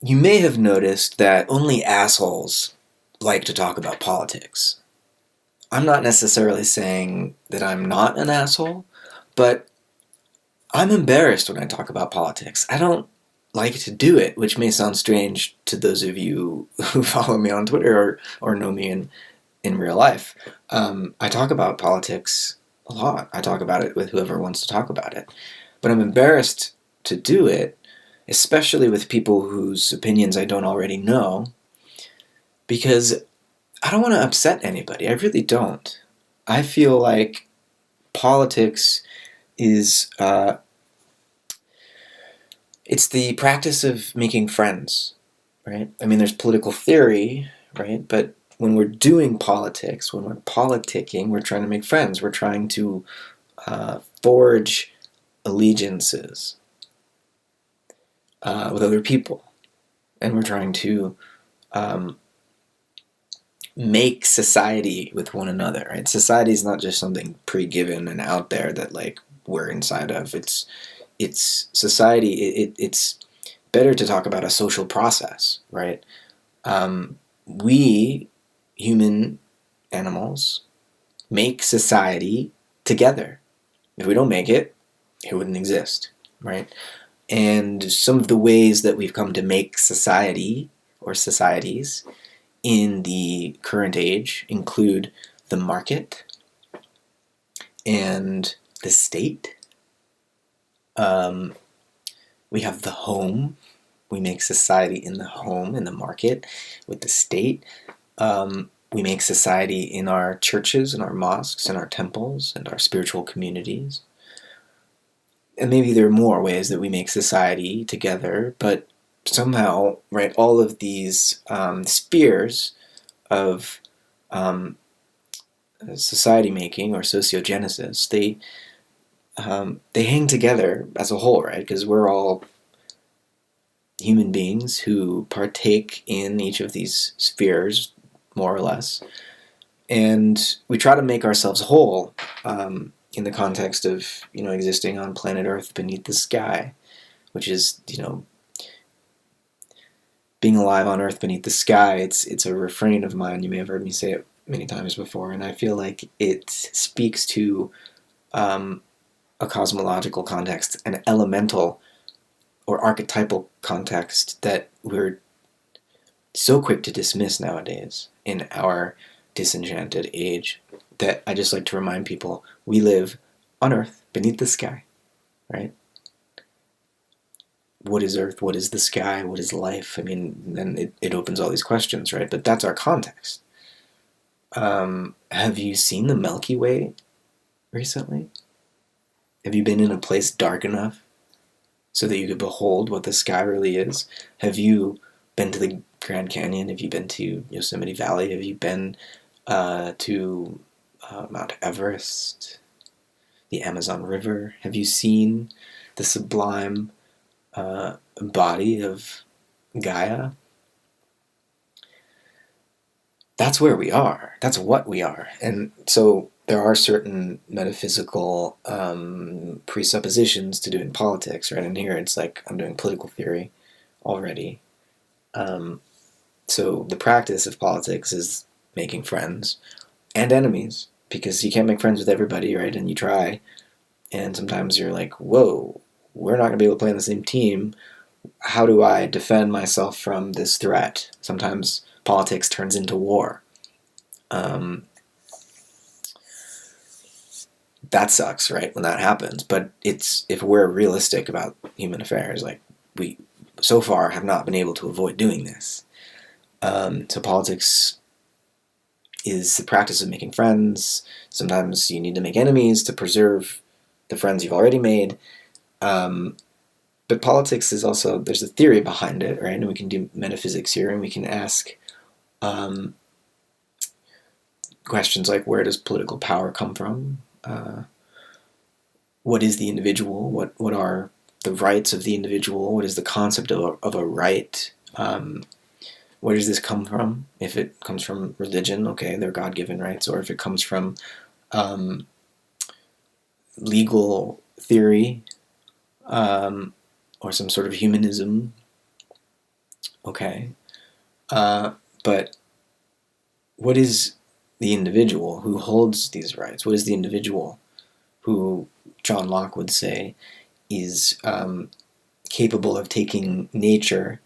You may have noticed that only assholes like to talk about politics. I'm not necessarily saying that I'm not an asshole, but I'm embarrassed when I talk about politics. I don't like to do it, which may sound strange to those of you who follow me on Twitter or know me in real life. I talk about politics a lot. I talk about it with whoever wants to talk about it. But I'm embarrassed to do it, especially with people whose opinions I don't already know, because I don't want to upset anybody. I really don't. I feel like politics is it's the practice of making friends, right? I mean, there's political theory, right? But when we're doing politics, when we're politicking, we're trying to make friends. We're trying to forge allegiances with other people, and we're trying to um, make society with one another, right? Society is not just something pre-given and out there that like we're inside of. It's society. It's better to talk about a social process, right? We human animals make society together. If we don't make it, it wouldn't exist, right? And some of the ways that we've come to make society or societies in the current age include the market and the state. Um, we have the home. We make society in the home, in the market, with the state. We make society in our churches, in our mosques, in our temples, and our spiritual communities. And maybe there are more ways that we make society together, but somehow, right, all of these spheres of um, society making or sociogenesis, they hang together as a whole, right? Because we're all human beings who partake in each of these spheres, more or less, and we try to make ourselves whole in the context of existing on planet Earth beneath the sky, which is being alive on Earth beneath the sky. It's a refrain of mine. You may have heard me say it many times before, and I feel like it speaks to a cosmological context, an elemental or archetypal context that we're so quick to dismiss nowadays in our disenchanted age, that I just like to remind people we live on Earth beneath the sky, right? What is Earth? What is the sky? What is life? I mean, then it opens all these questions, right? But that's our context. Have you seen the Milky Way recently? Have you been in a place dark enough so that you could behold what the sky really is? Have you been to the Grand Canyon? Have you been to Yosemite Valley? Have you been to Mount Everest, the Amazon River? Have you seen the sublime body of Gaia? That's where we are. That's what we are. And so there are certain metaphysical presuppositions to doing politics, right? And here it's like I'm doing political theory already. Um, so the practice of politics is making friends and enemies, because you can't make friends with everybody, right? And you try, and sometimes you're like, whoa, we're not going to be able to play on the same team. How do I defend myself from this threat? Sometimes politics turns into war. Um, that sucks, right, when that happens. But it's if we're realistic about human affairs, like we so far have not been able to avoid doing this. So politics is the practice of making friends. Sometimes you need to make enemies to preserve the friends you've already made. But politics is also, there's a theory behind it, right? And we can do metaphysics here, and we can ask questions like, where does political power come from? What is the individual? What are the rights of the individual? What is the concept of a right? Where does this come from? If it comes from religion, okay, they're God-given rights. Or if it comes from legal theory, or some sort of humanism, Okay. But what is the individual who holds these rights? What is the individual who John Locke would say is capable of taking nature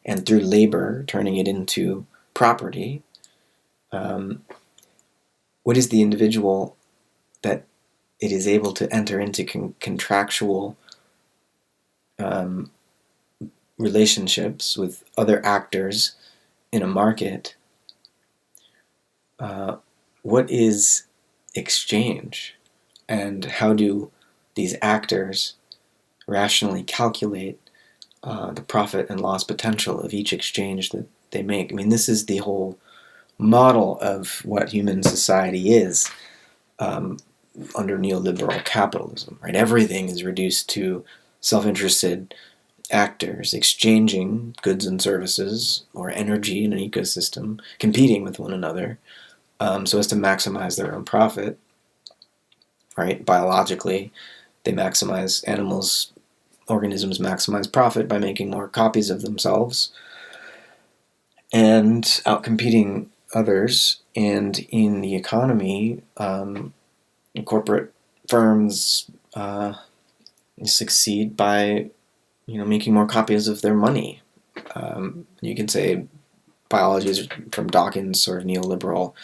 and through labor turning it into property? What is the individual that it is able to enter into contractual relationships with other actors in a market? What is exchange? And how do these actors rationally calculate the profit and loss potential of each exchange that they make? I mean, this is the whole model of what human society is under neoliberal capitalism, right? Everything is reduced to self-interested actors exchanging goods and services or energy in an ecosystem, competing with one another so as to maximize their own profit, right? Biologically, they maximize organisms maximize profit by making more copies of themselves and outcompeting others. And in the economy, corporate firms succeed by making more copies of their money. You can say biology is from Dawkins' sort of neoliberal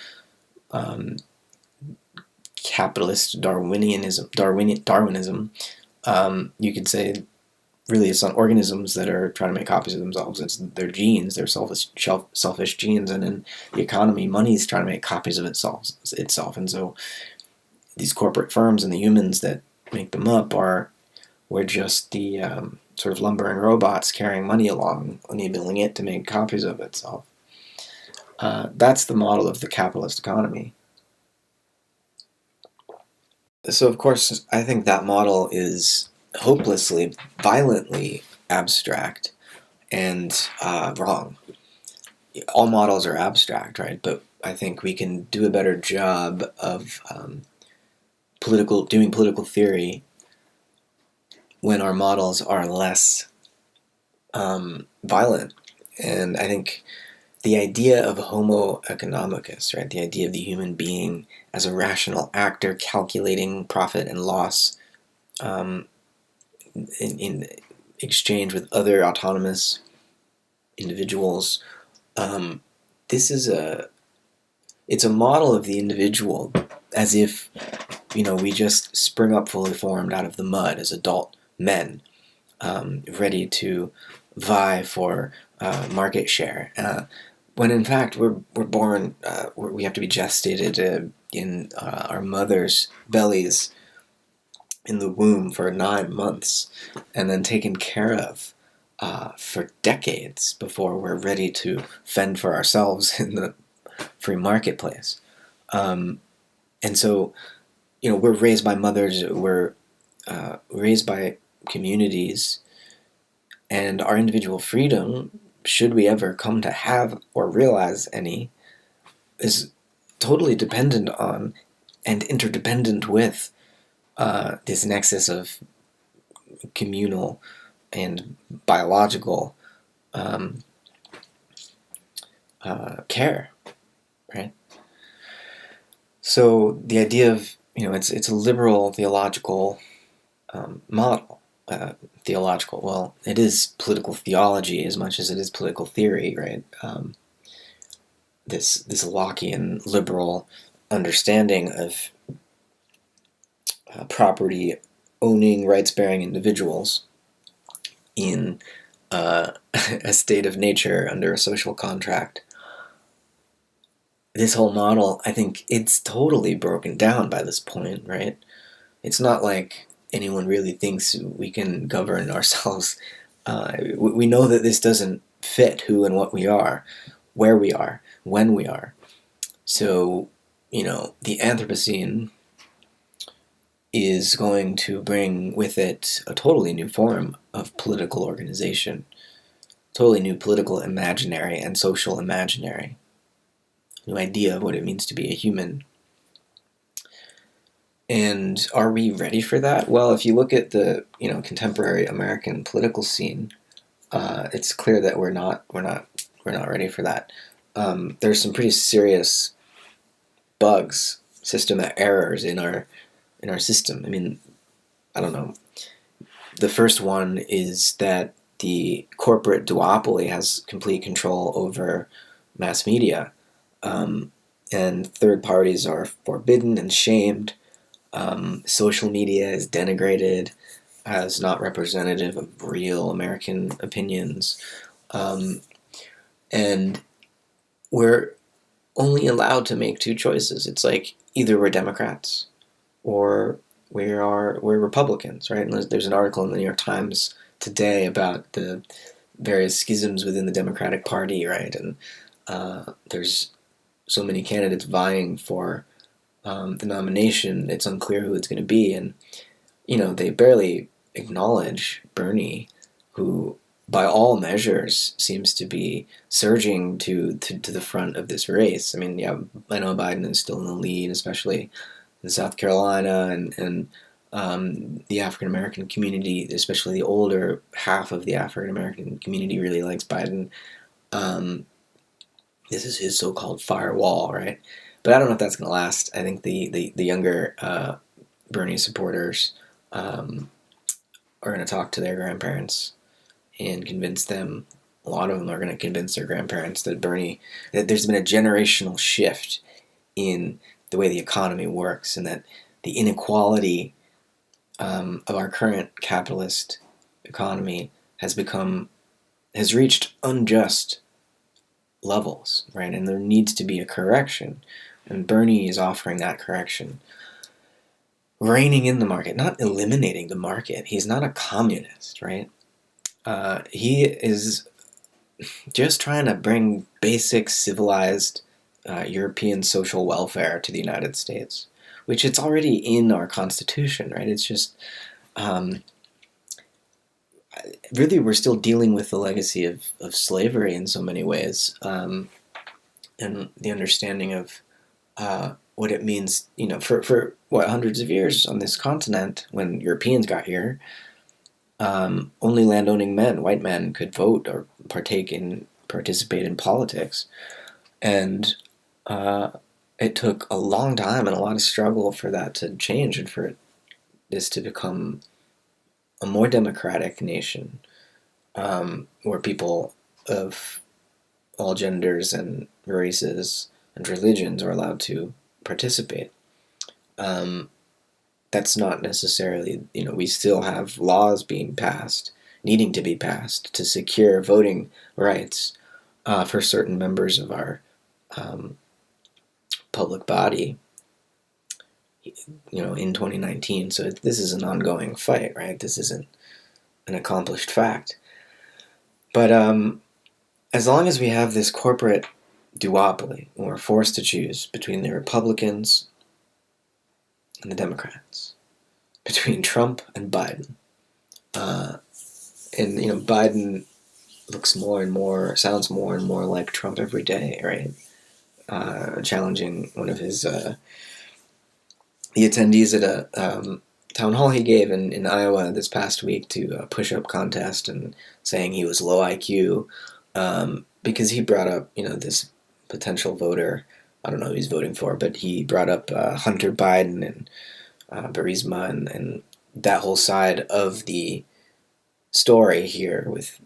capitalist Darwinism. You could say really it's on organisms that are trying to make copies of themselves. It's their genes, their selfish genes, and in the economy, money is trying to make copies of itself. And so these corporate firms and the humans that make them up we're just the sort of lumbering robots carrying money along, enabling it to make copies of itself. That's the model of the capitalist economy. So, of course, I think that model is hopelessly, violently abstract and wrong. All models are abstract, right? But I think we can do a better job of doing political theory when our models are less violent. And I think the idea of Homo economicus, right, the idea of the human being as a rational actor calculating profit and loss in exchange with other autonomous individuals, it's a model of the individual as if we just spring up fully formed out of the mud as adult men, ready to vie for market share. When in fact we're born, we have to be gestated in our mother's bellies in the womb for 9 months, and then taken care of for decades before we're ready to fend for ourselves in the free marketplace. And so, we're raised by mothers, we're raised by communities, and our individual freedom, should we ever come to have or realize any, is totally dependent on and interdependent with this nexus of communal and biological care, right? So the idea of it's a liberal theological model. Theological, well, it is political theology as much as it is political theory, right? This Lockean liberal understanding of property owning, rights-bearing individuals in a state of nature under a social contract. This whole model, I think it's totally broken down by this point, right? It's not like anyone really thinks we can govern ourselves. We know that this doesn't fit who and what we are, where we are, when we are. So, the Anthropocene is going to bring with it a totally new form of political organization, totally new political imaginary and social imaginary, new idea of what it means to be a human. And are we ready for that? Well, if you look at the contemporary American political scene, it's clear that we're not ready for that. There's some pretty serious bugs, system errors in our system. I mean, I don't know. The first one is that the corporate duopoly has complete control over mass media, um, and third parties are forbidden and shamed. Social media is denigrated as not representative of real American opinions, um, and we're only allowed to make two choices. It's like either we're Democrats or we're Republicans, right? And there's an article in the New York Times today about the various schisms within the Democratic Party, right? And there's so many candidates vying for the nomination. It's unclear who it's going to be, and they barely acknowledge Bernie, who by all measures seems to be surging to the front of this race. I mean, yeah, I know Biden is still in the lead, especially in South Carolina, and the African American community, especially the older half of the African American community, really likes Biden. Um, this is his so-called firewall, right? But I don't know if that's going to last. I think the younger Bernie supporters are going to talk to their grandparents and convince them. A lot of them are going to convince their grandparents that there's been a generational shift in the way the economy works, and that the inequality of our current capitalist economy has reached unjust levels, right? And there needs to be a correction, and Bernie is offering that correction. Reining in the market, not eliminating the market. He's not a communist, right? He is just trying to bring basic civilized European social welfare to the United States, which it's already in our Constitution, right? It's just really we're still dealing with the legacy of slavery in so many ways, and the understanding of what it means, for what, hundreds of years on this continent when Europeans got here. Only landowning men, white men, could vote or participate in politics, and it took a long time and a lot of struggle for that to change and for this to become a more democratic nation, where people of all genders and races and religions are allowed to participate. That's not necessarily, we still have laws being passed, needing to be passed to secure voting rights for certain members of our public body, in 2019. So this is an ongoing fight, right? This isn't an accomplished fact. But as long as we have this corporate duopoly, and we're forced to choose between the Republicans and the Democrats, between Trump and Biden, and Biden sounds more and more like Trump every day, right? Challenging one of his the attendees at a town hall he gave in Iowa this past week to a push-up contest, and saying he was low IQ, because he brought up this potential voter. I don't know who he's voting for, but he brought up Hunter Biden and Burisma and that whole side of the story here with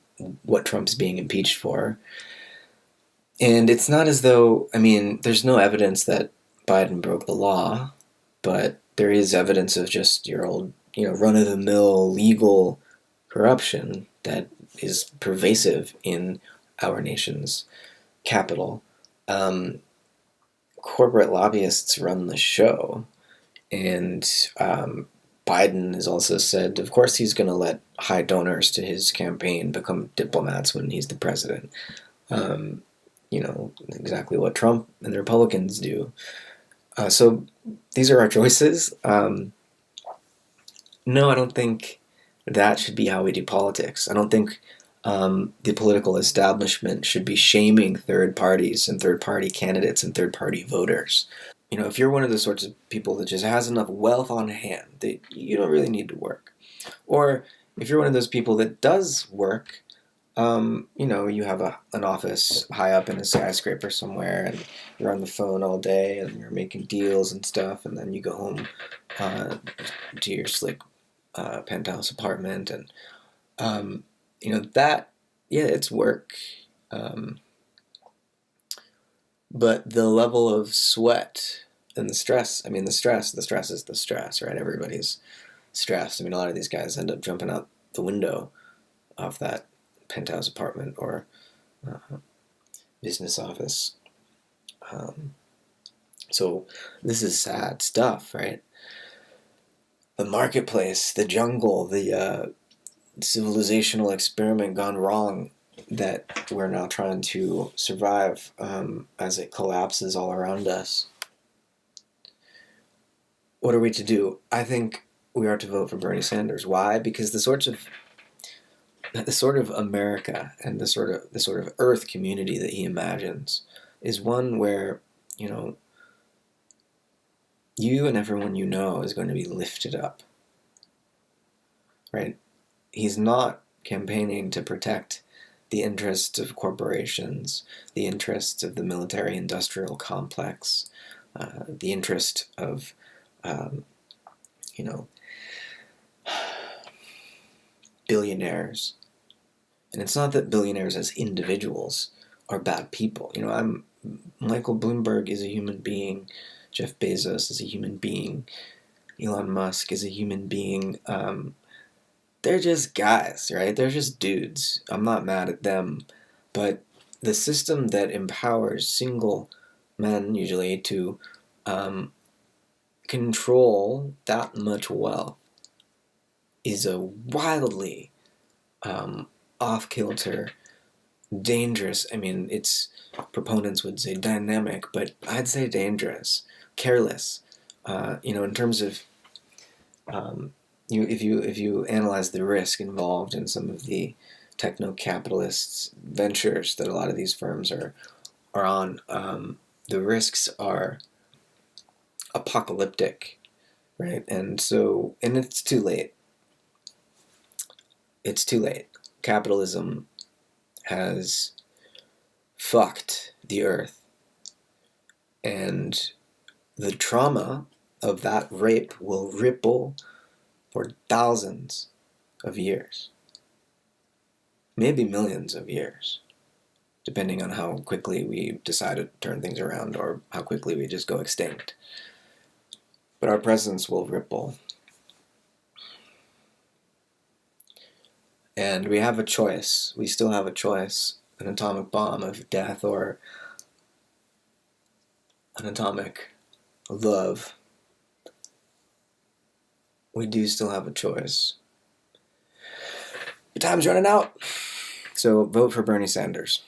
what Trump's being impeached for. And it's not as though, there's no evidence that Biden broke the law, but there is evidence of just your old, run-of-the-mill legal corruption that is pervasive in our nation's capital. Corporate lobbyists run the show, and Biden has also said, of course, he's going to let high donors to his campaign become diplomats when he's the president. Exactly what Trump and the Republicans do. So these are our choices. No, I don't think that should be how we do politics. I don't think the political establishment should be shaming third parties and third party candidates and third party voters. If you're one of the sorts of people that just has enough wealth on hand that you don't really need to work, or if you're one of those people that does work, You have an office high up in a skyscraper somewhere, and you're on the phone all day, and you're making deals and stuff, and then you go home uh, to your slick penthouse apartment, and that, yeah, it's work. Um, but the level of sweat and the stress is the stress, right? Everybody's stressed. A lot of these guys end up jumping out the window off that penthouse apartment or business office. Um, so this is sad stuff, right? The marketplace, the jungle, the civilizational experiment gone wrong that we're now trying to survive as it collapses all around us. What are we to do? I think we are to vote for Bernie Sanders. Why? Because the sort of America and the sort of Earth community that he imagines is one where, you know, you and everyone you know is going to be lifted up, right? He's not campaigning to protect the interests of corporations, the interests of the military-industrial complex, the interest of, you know, billionaires. And it's not that billionaires as individuals are bad people. Michael Bloomberg is a human being. Jeff Bezos is a human being. Elon Musk is a human being. They're just guys, right? They're just dudes. I'm not mad at them. But the system that empowers single men, usually, to control that much wealth is a wildly off-kilter, dangerous. Its proponents would say dynamic, but I'd say dangerous, careless. In terms of if you analyze the risk involved in some of the techno-capitalist ventures that a lot of these firms are on, the risks are apocalyptic, right? And it's too late. It's too late. Capitalism has fucked the earth, and the trauma of that rape will ripple for thousands of years, maybe millions of years, depending on how quickly we decide to turn things around or how quickly we just go extinct. But our presence will ripple. And we have a choice. We still have a choice. An atomic bomb of death or an atomic love. We do still have a choice. But time's running out. So vote for Bernie Sanders.